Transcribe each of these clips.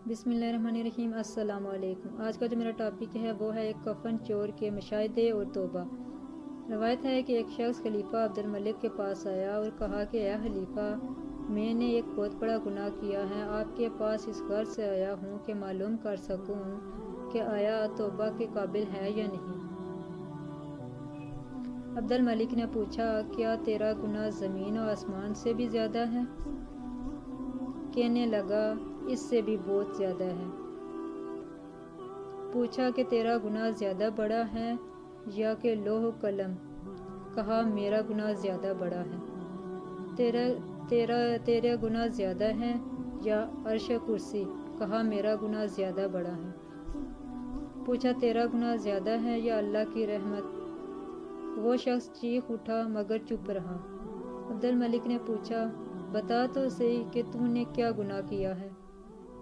بسم اللہ الرحمن الرحیم۔ السلام علیکم۔ آج کا جو میرا ٹاپک ہے وہ ہے ایک کفن چور کے مشاہدے اور توبہ۔ روایت ہے کہ ایک شخص خلیفہ عبد الملک کے پاس آیا اور کہا کہ اے خلیفہ، میں نے ایک بہت بڑا گناہ کیا ہے، آپ کے پاس اس غرض سے آیا ہوں کہ معلوم کر سکوں کہ آیا توبہ کے قابل ہے یا نہیں۔ عبد الملک نے پوچھا، کیا تیرا گناہ زمین و آسمان سے بھی زیادہ ہے؟ کہنے لگا، اس سے بھی بہت زیادہ ہے۔ پوچھا کہ تیرا گناہ زیادہ بڑا ہے یا کہ لوح و قلم؟ کہا، میرا گناہ زیادہ بڑا ہے۔ تیرے گناہ زیادہ ہے یا عرش و کرسی؟ کہا، میرا گناہ زیادہ بڑا ہے۔ پوچھا، تیرا گناہ زیادہ ہے یا اللہ کی رحمت؟ وہ شخص چیخ اٹھا مگر چپ رہا۔ عبد الملک نے پوچھا، بتا تو صحیح کہ تو نے کیا گناہ کیا ہے؟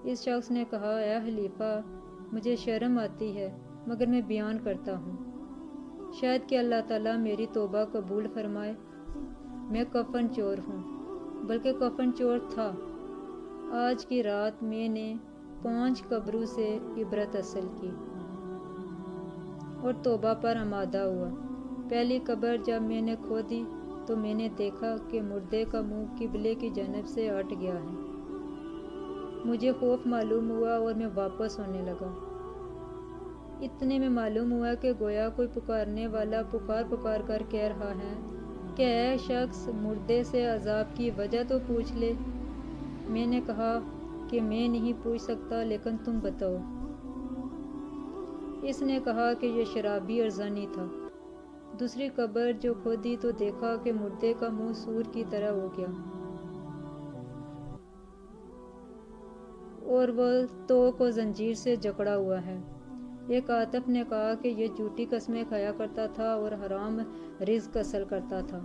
اس شخص نے کہا، اے خلیفہ، مجھے شرم آتی ہے مگر میں بیان کرتا ہوں، شاید کہ اللہ تعالیٰ میری توبہ قبول فرمائے۔ میں کفن چور ہوں، بلکہ کفن چور تھا۔ آج کی رات میں نے 5 قبروں سے عبرت حاصل کی اور توبہ پر آمادہ ہوا۔ پہلی قبر جب میں نے کھودی تو میں نے دیکھا کہ مردے کا منہ قبلے کی جانب سے ہٹ گیا ہے۔ مجھے خوف معلوم ہوا اور میں واپس ہونے لگا۔ اتنے میں معلوم ہوا کہ گویا کوئی پکارنے والا پکار کر کہہ رہا ہے کہ اے شخص، مردے سے عذاب کی وجہ تو پوچھ لے۔ میں نے کہا کہ میں نہیں پوچھ سکتا، لیکن تم بتاؤ۔ اس نے کہا کہ یہ شرابی اور زانی تھا۔ دوسری قبر جو کھودی تو دیکھا کہ مردے کا منہ سور کی طرح ہو گیا اور وہ توق و زنجیر سے جکڑا ہوا ہے۔ ایک عاطف نے کہا کہ یہ جھوٹی قسمیں کھایا کرتا تھا اور حرام رزق حاصل کرتا تھا۔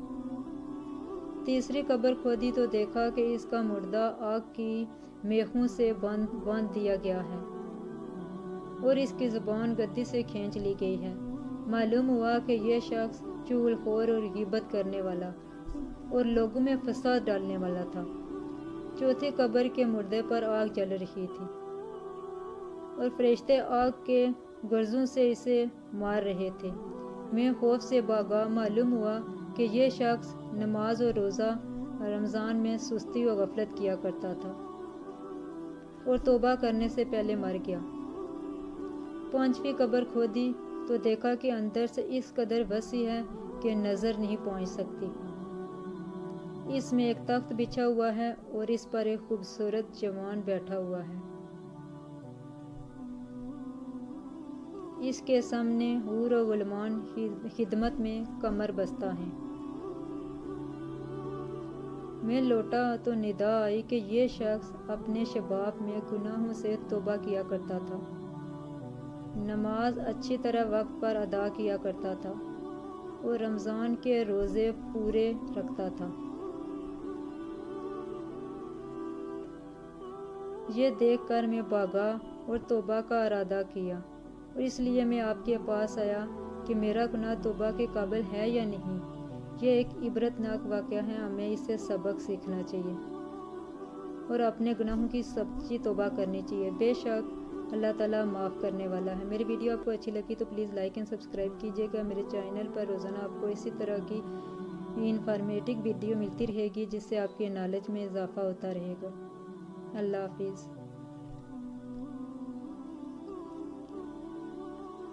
تیسری قبر کھودی تو دیکھا کہ اس کا مردہ آگ کی میخوں سے باندھ دیا گیا ہے اور اس کی زبان گدی سے کھینچ لی گئی ہے۔ معلوم ہوا کہ یہ شخص چغل خور اور غیبت کرنے والا اور لوگوں میں فساد ڈالنے والا تھا۔ چوتھی قبر کے مردے پر آگ جل رہی تھی اور فرشتے آگ کے گرزوں سے اسے مار رہے تھے۔ میں خوف سے بھاگا۔ معلوم ہوا کہ یہ شخص نماز اور روزہ رمضان میں سستی و غفلت کیا کرتا تھا اور توبہ کرنے سے پہلے مر گیا۔ 5ویں قبر کھودی تو دیکھا کہ اندر سے اس قدر وسیع ہے کہ نظر نہیں پہنچ سکتی۔ اس میں ایک تخت بچھا ہوا ہے اور اس پر ایک خوبصورت جوان بیٹھا ہوا ہے۔ اس کے سامنے حور و غلمان خدمت میں کمر بستہ ہیں۔ میں لوٹا تو ندا آئی کہ یہ شخص اپنے شباب میں گناہوں سے توبہ کیا کرتا تھا، نماز اچھی طرح وقت پر ادا کیا کرتا تھا اور رمضان کے روزے پورے رکھتا تھا۔ یہ دیکھ کر میں بھاگا اور توبہ کا ارادہ کیا، اور اس لیے میں آپ کے پاس آیا کہ میرا گناہ توبہ کے قابل ہے یا نہیں۔ یہ ایک عبرت ناک واقعہ ہے، ہمیں اس سے سبق سیکھنا چاہیے اور اپنے گناہوں کی سچی توبہ کرنی چاہیے۔ بے شک اللہ تعالیٰ معاف کرنے والا ہے۔ میری ویڈیو آپ کو اچھی لگی تو پلیز لائک اینڈ سبسکرائب کیجیے گا۔ میرے چینل پر روزانہ آپ کو اسی طرح کی انفارمیٹو ویڈیو ملتی رہے گی، جس سے آپ کے نالج میں اضافہ ہوتا رہے گا۔ اللہ حافظ۔